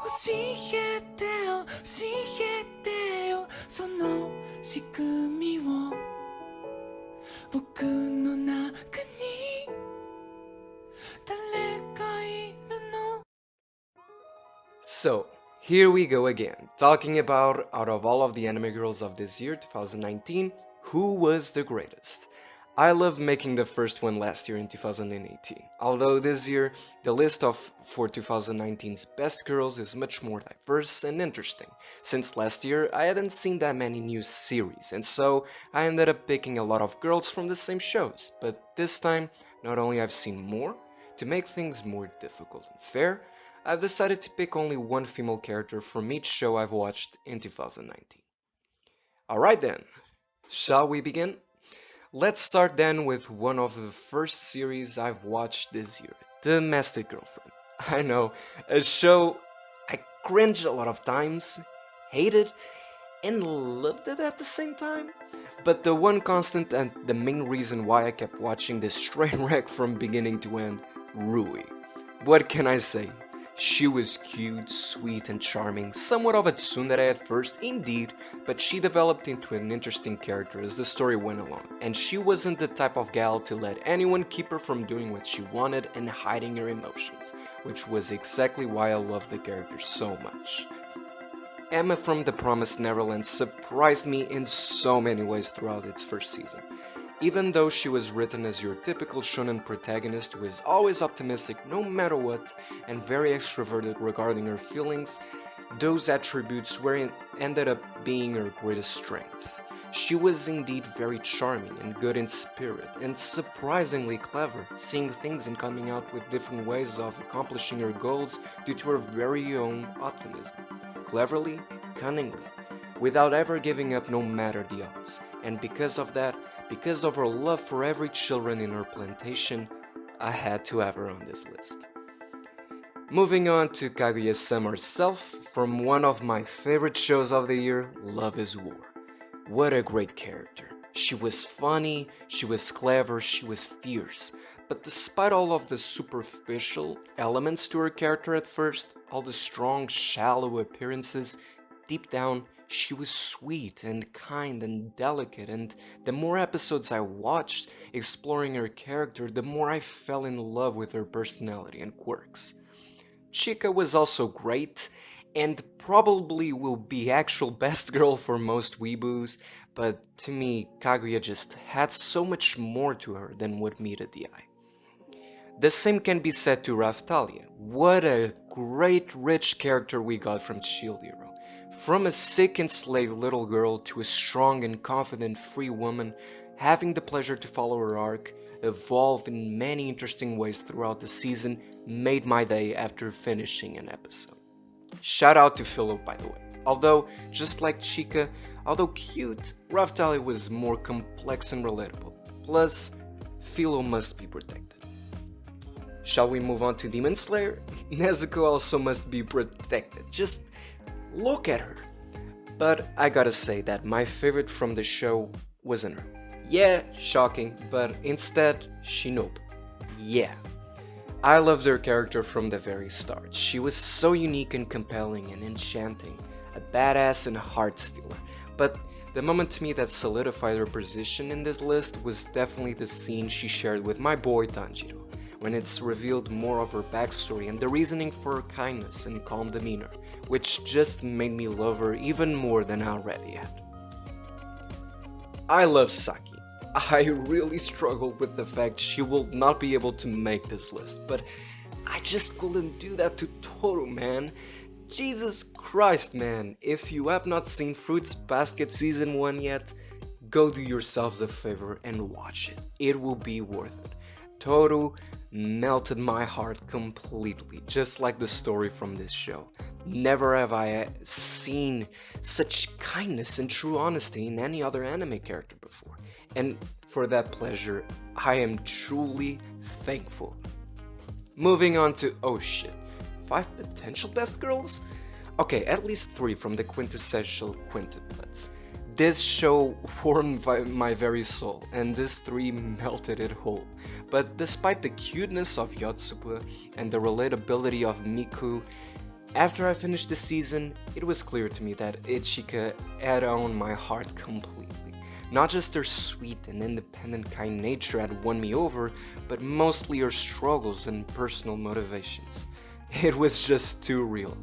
教えてよ教えてよその仕組みを僕の中に誰かいるの So, here we go again, talking about out of all of the anime girls of this year, 2019, who was the greatest? I loved making the first one last year in 2018, although this year the list of for 2019's best girls is much more diverse and interesting, since last year I hadn't seen that many new series, and so I ended up picking a lot of girls from the same shows, but this time not only I've seen more, to make things more difficult and fair, I've decided to pick only one female character from each show I've watched in 2019. Alright then, shall we begin? Let's start then with one of the first series I've watched this year, Domestic Girlfriend. I know, a show I cringed a lot of times, hated, and loved it at the same time. But the one constant and the main reason why I kept watching this train wreck from beginning to end, Rui. What can I say? She was cute, sweet, and charming, somewhat of a tsundere at first, indeed, but she developed into an interesting character as the story went along, and she wasn't the type of gal to let anyone keep her from doing what she wanted and hiding her emotions, which was exactly why I loved the character so much. Emma from The Promised Neverland surprised me in so many ways throughout its first season. Even though she was written as your typical shonen protagonist who is always optimistic no matter what and very extroverted regarding her feelings, those attributes ended up being her greatest strengths. She was indeed very charming and good in spirit and surprisingly clever, seeing things and coming out with different ways of accomplishing her goals due to her very own optimism. Cleverly, cunningly, without ever giving up no matter the odds, and because of that, because of her love for every children in her plantation, I had to have her on this list. Moving on to Kaguya-sama herself, from one of my favorite shows of the year, Love is War. What a great character. She was funny, she was clever, she was fierce. But despite all of the superficial elements to her character at first, all the strong, shallow appearances, deep down, she was sweet and kind and delicate, and the more episodes I watched exploring her character, the more I fell in love with her personality and quirks. Chika was also great, and probably will be actual best girl for most weeboos, but to me, Kaguya just had so much more to her than what meted the eye. The same can be said to Raftalia. What a great rich character we got from Shield Hero. From a sick enslaved little girl to a strong and confident free woman, having the pleasure to follow her arc, evolve in many interesting ways throughout the season, made my day after finishing an episode. Shout out to Philo, by the way. Although, just like Chika, although cute, Raftalia was more complex and relatable. Plus, Philo must be protected. Shall we move on to Demon Slayer? Nezuko also must be protected. Just look at her. But I gotta say that my favorite from the show wasn't her. Yeah, shocking, but instead, Shinobu. Yeah. I loved her character from the very start. She was so unique and compelling and enchanting, a badass and a heart stealer. But the moment to me that solidified her position in this list was definitely the scene she shared with my boy Tanjiro, when it's revealed more of her backstory and the reasoning for her kindness and calm demeanor, which just made me love her even more than I already had. I love Saki. I really struggled with the fact she will not be able to make this list, but I just couldn't do that to Toru, man. Jesus Christ, man. If you have not seen Fruits Basket Season 1 yet, go do yourselves a favor and watch it. It will be worth it. Toru melted my heart completely, just like the story from this show. Never have I seen such kindness and true honesty in any other anime character before, and for that pleasure, I am truly thankful. Moving on to, oh shit, 5 potential best girls? Okay, at least 3 from the quintessential quintuplets. This show warmed my very soul, and these 3 melted it whole. But despite the cuteness of Yotsuba and the relatability of Miku, After I finished the season, it was clear to me that Ichika had owned my heart completely. Not just her sweet and independent kind nature had won me over, but mostly her struggles and personal motivations. It was just too real.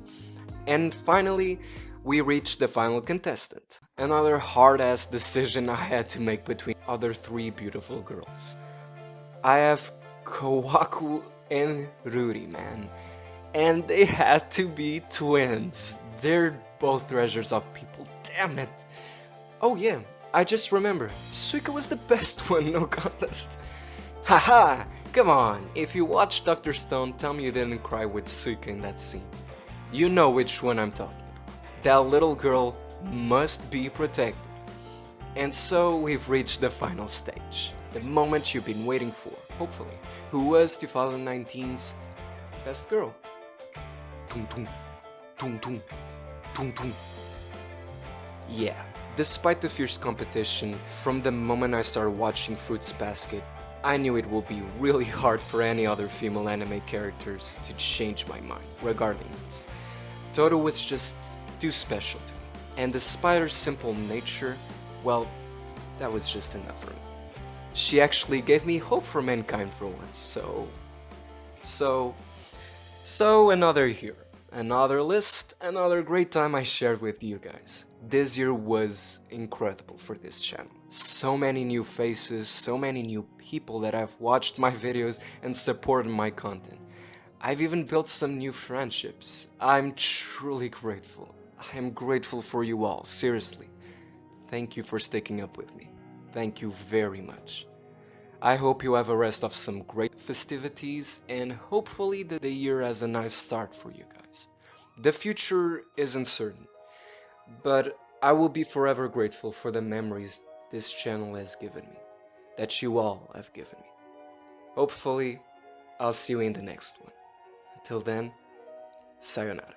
And finally, we reached the final contestant. Another hard-ass decision I had to make between other three beautiful girls. I have Kawaku and Ruri, man. And they had to be twins. They're both treasures of people, damn it. Oh yeah, I just remember, Suika was the best one, no contest. Haha, come on, if you watched Dr. Stone, tell me you didn't cry with Suika in that scene. You know which one I'm talking about. That little girl must be protected. And so we've reached the final stage. The moment you've been waiting for, hopefully. Who was 2019's best girl? Tung tung, tung tung, tung tung. Yeah, despite the fierce competition, from the moment I started watching Fruits Basket, I knew it would be really hard for any other female anime characters to change my mind regarding this. Toto was just too special to me, and despite her simple nature, well, that was just enough for me. She actually gave me hope for mankind for once, so another year, another list, another great time I shared with you guys. This year was incredible for this channel. So many new faces, so many new people that have watched my videos and supported my content. I've even built some new friendships. I'm truly grateful. I am grateful for you all, seriously. Thank you for sticking up with me. Thank you very much. I hope you have a rest of some great festivities, and hopefully the year has a nice start for you guys. The future is uncertain, but I will be forever grateful for the memories this channel has given me, that you all have given me. Hopefully, I'll see you in the next one. Until then, sayonara.